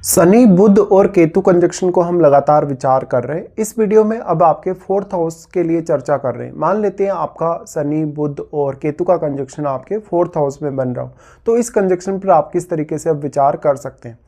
शनि बुध और केतु कंजक्शन को हम लगातार विचार कर रहे हैं। इस वीडियो में अब आपके फोर्थ हाउस के लिए चर्चा कर रहे हैं। मान लेते हैं आपका शनि बुध और केतु का कंजक्शन आपके फोर्थ हाउस में बन रहा हो, तो इस कंजक्शन पर आप किस तरीके से अब विचार कर सकते हैं।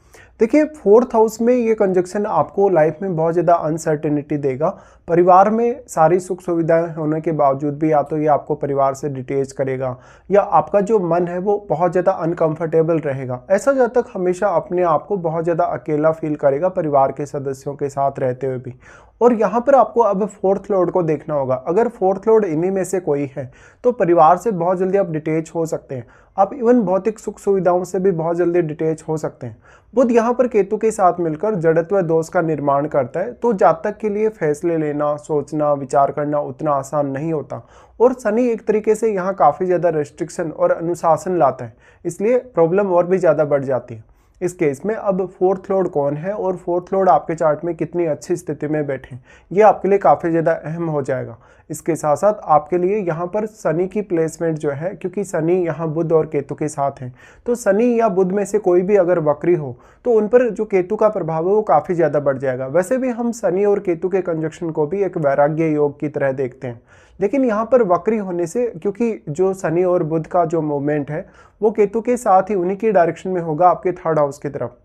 देखिए, फोर्थ हाउस में ये कंजक्शन आपको लाइफ में बहुत ज़्यादा अनसर्टेनिटी देगा। परिवार में सारी सुख सुविधाएं होने के बावजूद भी या तो ये आपको परिवार से डिटेच करेगा या आपका जो मन है वो बहुत ज़्यादा अनकंफर्टेबल रहेगा। ऐसा जातक हमेशा अपने आप को बहुत ज़्यादा अकेला फील करेगा परिवार के सदस्यों के साथ रहते हुए भी। और यहाँ पर आपको अब फोर्थ लॉर्ड को देखना होगा। अगर फोर्थ लॉर्ड इन्हीं में से कोई है तो परिवार से बहुत जल्दी आप डिटेच हो सकते हैं। आप इवन भौतिक सुख सुविधाओं से भी बहुत जल्दी डिटेच हो सकते हैं। बुध यहाँ पर केतु के साथ मिलकर जड़त्व दोष का निर्माण करता है, तो जातक के लिए फैसले लेना, सोचना, विचार करना उतना आसान नहीं होता। और शनि एक तरीके से यहाँ काफ़ी ज़्यादा रेस्ट्रिक्शन और अनुशासन लाता है, इसलिए प्रॉब्लम और भी ज़्यादा बढ़ जाती है। इस केस में अब फोर्थ लॉर्ड कौन है और फोर्थ लॉर्ड आपके चार्ट में कितनी अच्छी स्थिति में बैठे, ये आपके लिए काफ़ी ज़्यादा अहम हो जाएगा। इसके साथ साथ आपके लिए यहाँ पर शनि की प्लेसमेंट जो है, क्योंकि शनि यहाँ बुध और केतु के साथ हैं, तो शनि या बुध में से कोई भी अगर वक्री हो तो उन पर जो केतु का प्रभाव है वो काफ़ी ज़्यादा बढ़ जाएगा। वैसे भी हम शनि और केतु के कंजक्शन को भी एक वैराग्य योग की तरह देखते हैं, लेकिन यहाँ पर वक्री होने से, क्योंकि जो शनि और बुध का जो मूवमेंट है वो केतु के साथ ही उन्हीं की डायरेक्शन में होगा आपके थर्ड हाउस की तरफ,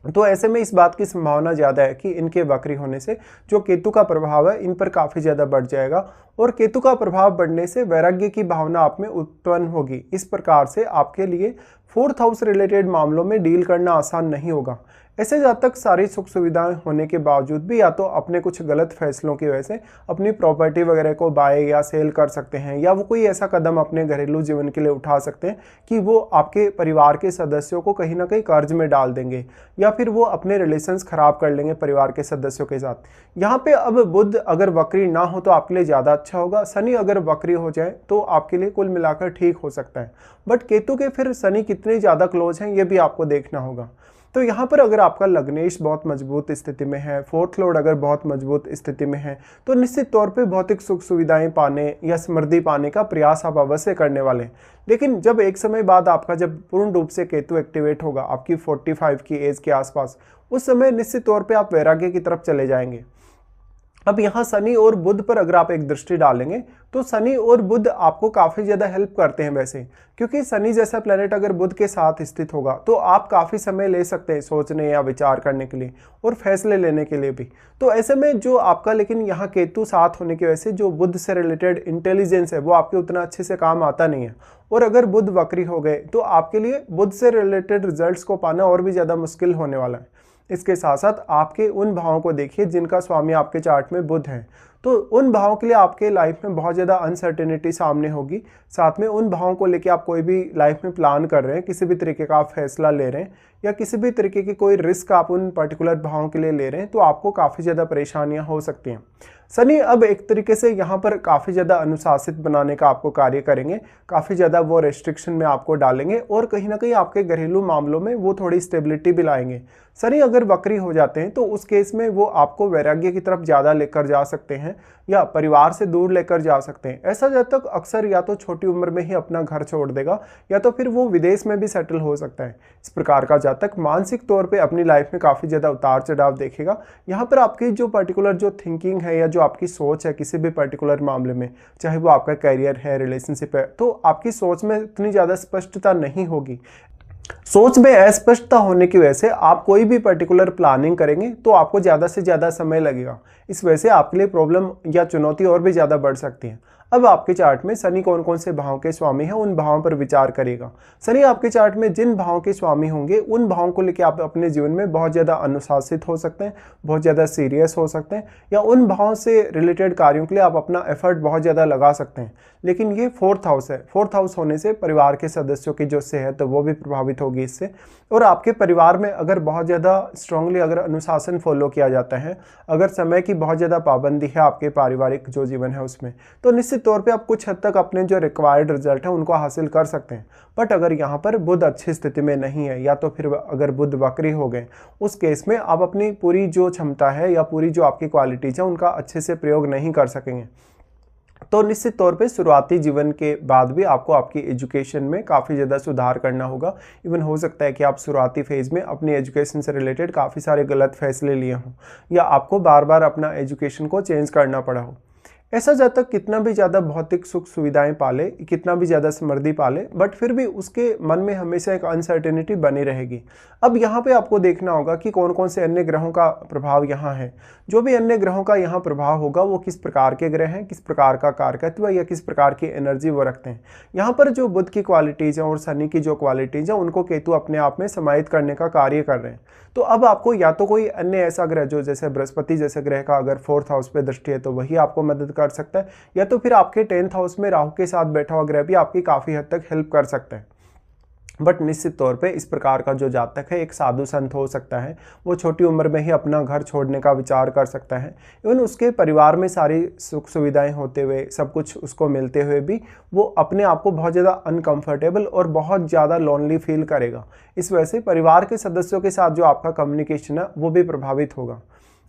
तो ऐसे में इस बात की संभावना ज़्यादा है कि इनके वक्री होने से जो केतु का प्रभाव है इन पर काफ़ी ज़्यादा बढ़ जाएगा। और केतु का प्रभाव बढ़ने से वैराग्य की भावना आप में उत्पन्न होगी। इस प्रकार से आपके लिए फोर्थ हाउस रिलेटेड मामलों में डील करना आसान नहीं होगा। ऐसे जातक सारी सुख सुविधाएं होने के बावजूद भी या तो अपने कुछ गलत फैसलों की वजह से अपनी प्रॉपर्टी वगैरह को बाय या सेल कर सकते हैं, या वो कोई ऐसा कदम अपने घरेलू जीवन के लिए उठा सकते हैं कि वो आपके परिवार के सदस्यों को कहीं ना कहीं कर्ज में डाल देंगे, या फिर वो अपने रिलेशंस खराब कर लेंगे परिवार के सदस्यों के साथ। यहाँ पे अब बुध अगर वक्री ना हो तो आपके लिए ज़्यादा अच्छा होगा। शनि अगर वक्री हो जाए तो आपके लिए कुल मिलाकर ठीक हो सकता है, बट केतु के फिर शनि कितने ज़्यादा क्लोज हैं ये भी आपको देखना होगा। तो यहाँ पर अगर आपका लग्नेश बहुत मजबूत स्थिति में है, फोर्थ लॉर्ड अगर बहुत मजबूत स्थिति में है, तो निश्चित तौर पे भौतिक सुख सुविधाएं पाने या समृद्धि पाने का प्रयास आप अवश्य करने वाले हैं। लेकिन जब एक समय बाद आपका जब पूर्ण रूप से केतु एक्टिवेट होगा आपकी 45 की एज के आसपास, उस समय निश्चित तौर पे आप वैराग्य की तरफ चले जाएंगे। अब यहाँ शनि और बुध पर अगर आप एक दृष्टि डालेंगे तो शनि और बुध आपको काफ़ी ज़्यादा हेल्प करते हैं वैसे, क्योंकि शनि जैसा प्लेनेट अगर बुध के साथ स्थित होगा तो आप काफ़ी समय ले सकते हैं सोचने या विचार करने के लिए और फैसले लेने के लिए भी। तो ऐसे में जो आपका, लेकिन यहाँ केतु साथ होने की वजह से जो बुध से रिलेटेड इंटेलिजेंस है वो आपके उतना अच्छे से काम आता नहीं है। और अगर बुध वक्री हो गए तो आपके लिए बुध से रिलेटेड रिजल्ट्स को पाना और भी ज़्यादा मुश्किल होने वाला है। इसके साथ साथ आपके उन भावों को देखिए जिनका स्वामी आपके चार्ट में बुध है, तो उन भावों के लिए आपके लाइफ में बहुत ज़्यादा अनसर्टेनिटी सामने होगी। साथ में उन भावों को लेके आप कोई भी लाइफ में प्लान कर रहे हैं, किसी भी तरीके का आप फैसला ले रहे हैं या किसी भी तरीके की कोई रिस्क आप उन पर्टिकुलर भावों के लिए ले रहे हैं, तो आपको काफ़ी ज़्यादा परेशानियां हो सकती हैं। शनि अब एक तरीके से यहाँ पर काफ़ी ज़्यादा अनुशासित बनाने का आपको कार्य करेंगे, काफ़ी ज़्यादा वो रेस्ट्रिक्शन में आपको डालेंगे और कहीं ना कहीं आपके घरेलू मामलों में वो थोड़ी स्टेबिलिटी भी लाएंगे। शनि अगर वक्री हो जाते हैं तो उस केस में वो आपको वैराग्य की तरफ ज़्यादा लेकर जा सकते हैं या परिवार से दूर लेकर जा सकते हैं। ऐसा जातक अक्सर या तो छोटी उम्र में ही अपना घर छोड़ देगा या तो फिर वो विदेश में भी सेटल हो सकता है। इस प्रकार का जातक मानसिक तौर पे अपनी लाइफ में काफ़ी ज़्यादा उतार चढ़ाव देखेगा। यहाँ पर आपकी जो पर्टिकुलर जो थिंकिंग है या जो आपकी सोच है किसी भी पर्टिकुलर मामले में, चाहे वो आपका करियर है, रिलेशनशिप है, तो आपकी सोच में इतनी ज़्यादा स्पष्टता नहीं होगी। सोच में अस्पष्टता होने की वजह से आप कोई भी पर्टिकुलर प्लानिंग करेंगे तो आपको ज़्यादा से ज़्यादा समय लगेगा। इस वजह से आपके लिए प्रॉब्लम या चुनौती और भी ज़्यादा बढ़ सकती है। अब आपके चार्ट में शनि कौन कौन से भावों के स्वामी हैं उन भावों पर विचार करेगा। शनि आपके चार्ट में जिन भावों के स्वामी होंगे उन भावों को लेकर आप अपने जीवन में बहुत ज़्यादा अनुशासित हो सकते हैं, बहुत ज़्यादा सीरियस हो सकते हैं, या उन भावों से रिलेटेड कार्यों के लिए आप अपना एफर्ट बहुत ज़्यादा लगा सकते हैं। लेकिन ये फोर्थ हाउस है, फोर्थ हाउस होने से परिवार के सदस्यों की जो सेहत है वो भी प्रभावित होगी इससे। और आपके परिवार में अगर बहुत ज़्यादा स्ट्रांगली अगर अनुशासन फॉलो किया जाता है, अगर समय की बहुत ज़्यादा पाबंदी है आपके पारिवारिक जो जीवन है उसमें, तो निश्चित तौर पे आप कुछ हद तक अपने जो रिक्वायर्ड रिजल्ट है उनको हासिल कर सकते हैं। बट अगर यहाँ पर बुध अच्छी स्थिति में नहीं है या तो फिर अगर बुध वक्री हो गए, उस केस में आप अपनी पूरी जो क्षमता है या पूरी जो आपकी क्वालिटीज है उनका अच्छे से प्रयोग नहीं कर सकेंगे। तो निश्चित तौर पे शुरुआती जीवन के बाद भी आपको आपकी एजुकेशन में काफ़ी ज़्यादा सुधार करना होगा। इवन हो सकता है कि आप शुरुआती फेज़ में अपनी एजुकेशन से रिलेटेड काफ़ी सारे गलत फैसले लिए हों या आपको बार बार अपना एजुकेशन को चेंज करना पड़ा हो। ऐसा जब तक कितना भी ज़्यादा भौतिक सुख सुविधाएं पाले, कितना भी ज़्यादा समृद्धि पाले, बट फिर भी उसके मन में हमेशा एक अनसर्टेनिटी बनी रहेगी। अब यहाँ पे आपको देखना होगा कि कौन कौन से अन्य ग्रहों का प्रभाव यहाँ है। जो भी अन्य ग्रहों का यहाँ प्रभाव होगा वो किस प्रकार के ग्रह हैं, किस प्रकार का कारकत्व या किस प्रकार की एनर्जी वो रखते हैं। यहाँ पर जो बुध की क्वालिटीज़ हैं और शनि की जो क्वालिटीज़ हैं उनको केतु अपने आप में समाहित करने का कार्य कर रहे हैं। तो अब आपको या तो कोई अन्य ऐसा ग्रह जो जैसे बृहस्पति जैसे ग्रह का अगर 4th हाउस पे दृष्टि है तो वही आपको मदद कर सकता है, या तो फिर आपके 10th हाउस में राहु के साथ बैठा हुआ ग्रह भी आपकी काफ़ी हद तक हेल्प कर सकता है। बट निश्चित तौर पे इस प्रकार का जो जातक है एक साधु संत हो सकता है, वो छोटी उम्र में ही अपना घर छोड़ने का विचार कर सकता है। इवन उसके परिवार में सारी सुख सुविधाएं होते हुए, सब कुछ उसको मिलते हुए भी वो अपने आप को बहुत ज़्यादा अनकंफर्टेबल और बहुत ज़्यादा लोनली फील करेगा। इस वजह से परिवार के सदस्यों के साथ जो आपका कम्युनिकेशन है वो भी प्रभावित होगा।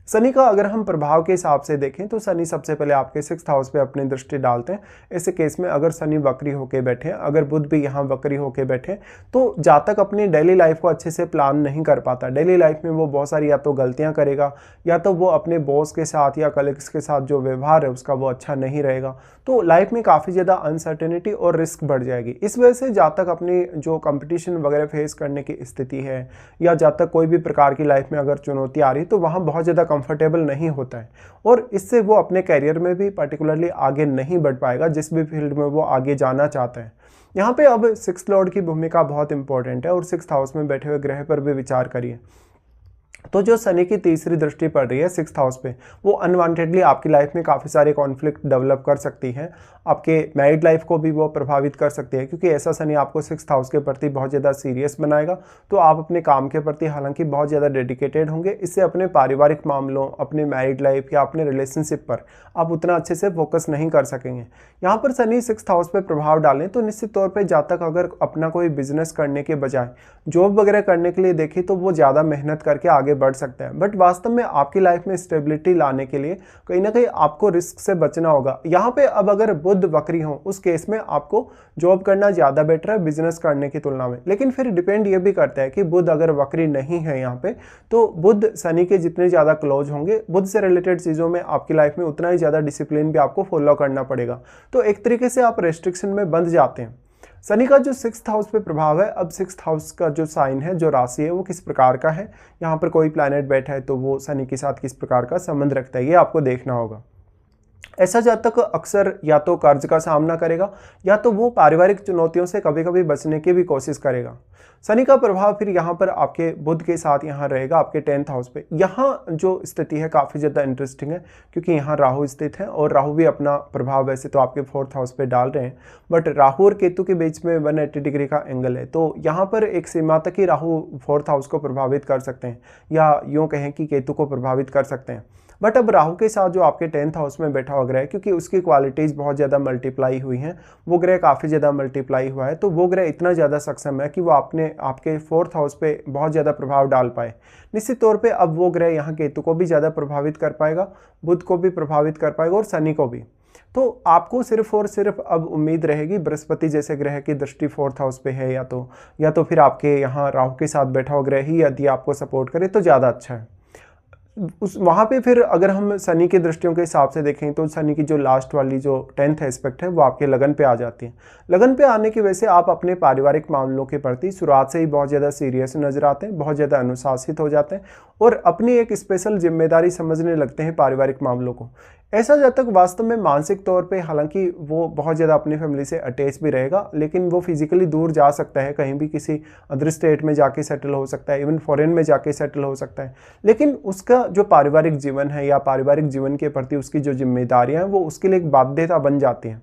शनि का अगर हम प्रभाव के हिसाब से देखें तो शनि सबसे पहले आपके 6th हाउस पे अपनी दृष्टि डालते हैं। ऐसे केस में अगर शनि वक्री होके बैठे हैं, अगर बुध भी यहाँ वक्री होके बैठे हैं, तो जातक अपनी डेली लाइफ को अच्छे से प्लान नहीं कर पाता। डेली लाइफ में वो बहुत सारी या तो गलतियाँ करेगा, या तो वो अपने बॉस के साथ या कलीग्स के साथ जो व्यवहार है उसका वो अच्छा नहीं रहेगा। तो लाइफ में काफ़ी ज़्यादा अनसर्टेनिटी और रिस्क बढ़ जाएगी। इस वजह से जातक अपनी जो कंपटीशन वगैरह फेस करने की स्थिति है, या जातक कोई भी प्रकार की लाइफ में अगर चुनौती आ रही है तो वहाँ बहुत ज़्यादा कंफर्टेबल नहीं होता है, और इससे वो अपने करियर में भी पर्टिकुलरली आगे नहीं बढ़ पाएगा जिस भी फील्ड में वो आगे जाना चाहता है। यहाँ पे अब 6th लॉर्ड की भूमिका बहुत इंपॉर्टेंट है, और 6th हाउस में बैठे हुए ग्रह पर भी विचार करिए। तो जो शनि की तीसरी दृष्टि पड़ रही है 6th हाउस पे, वो अनवांटेडली आपकी लाइफ में काफ़ी सारे कॉन्फ्लिक्ट डेवलप कर सकती है। आपके मैरिड लाइफ को भी वो प्रभावित कर सकती है, क्योंकि ऐसा शनि आपको 6th हाउस के प्रति बहुत ज़्यादा सीरियस बनाएगा। तो आप अपने काम के प्रति हालांकि बहुत ज़्यादा डेडिकेटेड होंगे, इससे अपने पारिवारिक मामलों, अपने मैरिड लाइफ या अपने रिलेशनशिप पर आप उतना अच्छे से फोकस नहीं कर सकेंगे। यहाँ पर शनि 6th हाउस पे प्रभाव डालें तो निश्चित तौर पे जातक अगर अपना कोई बिजनेस करने के बजाय जॉब वगैरह करने के लिए देखे तो वो ज़्यादा मेहनत करके आगे बढ़ सकता है। बट वास्तव में आपकी लाइफ में स्टेबिलिटी लाने के लिए कहीं ना कहीं आपको रिस्क से बचना होगा। यहाँ पे अब अगर बुध वक्री हो उस केस में आपको जॉब करना ज़्यादा बेटर है बिजनेस करने की तुलना में। लेकिन फिर डिपेंड ये भी करता है कि बुध अगर वक्री नहीं है यहाँ पे, तो बुध शनि के जितने ज़्यादा क्लोज होंगे, बुध से रिलेटेड चीज़ों में आपकी लाइफ में उतना ही ज़्यादा डिसिप्लिन भी आपको फॉलो करना पड़ेगा। तो एक तरीके से आप रेस्ट्रिक्शन में बंध जाते हैं। शनि का जो 6th हाउस पे प्रभाव है, अब 6th हाउस का जो साइन है, जो राशि है, वो किस प्रकार का है, यहाँ पर कोई प्लैनेट बैठा है तो वो शनि के साथ किस प्रकार का संबंध रखता है, ये आपको देखना होगा। ऐसा जातक अक्सर या तो कर्ज का सामना करेगा, या तो वो पारिवारिक चुनौतियों से कभी कभी बचने की भी कोशिश करेगा। शनि का प्रभाव फिर यहाँ पर आपके बुध के साथ यहाँ रहेगा आपके 10th हाउस पे। यहाँ जो स्थिति है काफ़ी ज़्यादा इंटरेस्टिंग है, क्योंकि यहाँ राहु स्थित है, और राहु भी अपना प्रभाव वैसे तो आपके 4th हाउस पे डाल रहे हैं, बट राहु और केतु के बीच में 180 डिग्री का एंगल है। तो यहाँ पर एक सीमा तक ही राहु 4th हाउस को प्रभावित कर सकते हैं, या यूँ कहें कि केतु को प्रभावित कर सकते हैं। बट अब राहु के साथ जो आपके 10th हाउस में बैठा हुआ ग्रह है, क्योंकि उसकी क्वालिटीज़ बहुत ज़्यादा मल्टीप्लाई हुई हैं, वो ग्रह काफ़ी ज़्यादा मल्टीप्लाई हुआ है, तो वो ग्रह इतना ज़्यादा सक्षम है कि वो आपके 4th हाउस पे बहुत ज़्यादा प्रभाव डाल पाए। निश्चित तौर पे अब वो ग्रह यहाँ केतु को भी ज़्यादा प्रभावित कर पाएगा, बुध को भी प्रभावित कर पाएगा और शनि को भी। तो आपको सिर्फ और सिर्फ अब उम्मीद रहेगी बृहस्पति जैसे ग्रह की दृष्टि 4th हाउस पे है, या तो फिर आपके यहाँ राहु के साथ बैठा हुआ ग्रह ही यदि आपको सपोर्ट करे तो ज़्यादा अच्छा है। वहाँ पे फिर अगर हम शनि की दृष्टियों के हिसाब से देखें तो शनि की जो लास्ट वाली जो 10th एस्पेक्ट है वो आपके लगन पे आ जाती है। लगन पे आने की वजह से आप अपने पारिवारिक मामलों के प्रति शुरुआत से ही बहुत ज़्यादा सीरियस नजर आते हैं, बहुत ज़्यादा अनुशासित हो जाते हैं, और अपनी एक स्पेशल जिम्मेदारी समझने लगते हैं पारिवारिक मामलों को। ऐसा जब तक वास्तव में मानसिक तौर पे हालांकि वो बहुत ज़्यादा अपनी फैमिली से अटैच भी रहेगा, लेकिन वो फिजिकली दूर जा सकता है, कहीं भी किसी अदर स्टेट में जाके सेटल हो सकता है, इवन फॉरेन में जाके सेटल हो सकता है, लेकिन उसका जो पारिवारिक जीवन है या पारिवारिक जीवन के प्रति उसकी जो जिम्मेदारियां हैं वो उसके लिए एक बाध्यता बन जाती हैं।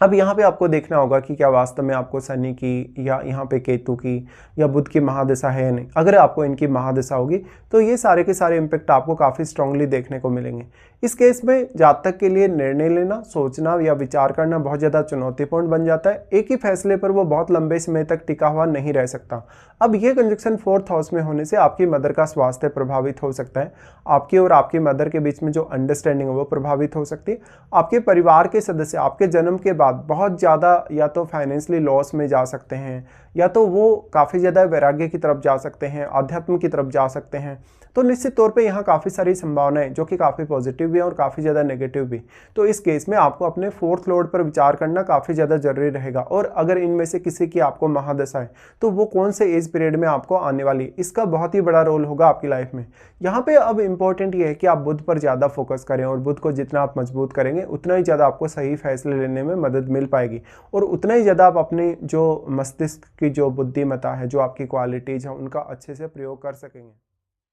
अब यहाँ पे आपको देखना होगा कि क्या वास्तव में आपको शनि की या यहाँ पे केतु की या बुध की महादशा है या नहीं। अगर आपको इनकी महादशा होगी तो ये सारे के सारे इम्पैक्ट आपको काफ़ी स्ट्रांगली देखने को मिलेंगे। इस केस में जातक के लिए निर्णय लेना, सोचना या विचार करना बहुत ज़्यादा चुनौतीपूर्ण बन जाता है। एक ही फैसले पर वो बहुत लंबे समय तक टिका हुआ नहीं रह सकता। अब ये कंजक्शन 4th हाउस में होने से आपकी मदर का स्वास्थ्य प्रभावित हो सकता है। आपकी और आपकी मदर के बीच में जो अंडरस्टैंडिंग है वो प्रभावित हो सकती है। आपके परिवार के सदस्य आपके जन्म के बाद बहुत ज़्यादा या तो फाइनेंशियली लॉस में जा सकते हैं, या तो वो काफ़ी ज़्यादा वैराग्य की तरफ जा सकते हैं, आध्यात्म की तरफ जा सकते हैं। तो निश्चित तौर पे यहाँ काफ़ी सारी संभावनाएं जो कि काफ़ी पॉजिटिव भी है और काफ़ी ज़्यादा नेगेटिव भी। तो इस केस में आपको अपने 4th लॉर्ड पर विचार करना काफ़ी ज़्यादा जरूरी रहेगा। और अगर इनमें से किसी की आपको महादशा है तो वो कौन से एज पीरियड में आपको आने वाली है, इसका बहुत ही बड़ा रोल होगा आपकी लाइफ में। यहाँ पे अब इंपॉर्टेंट ये है कि आप बुध पर ज़्यादा फोकस करें, और बुध को जितना आप मजबूत करेंगे उतना ही ज़्यादा आपको सही फैसले लेने में मदद मिल पाएगी, और उतना ही ज़्यादा आप अपने जो मस्तिष्क की जो बुद्धिमत्ता है, जो आपकी क्वालिटीज़ हैं, उनका अच्छे से प्रयोग कर सकेंगे।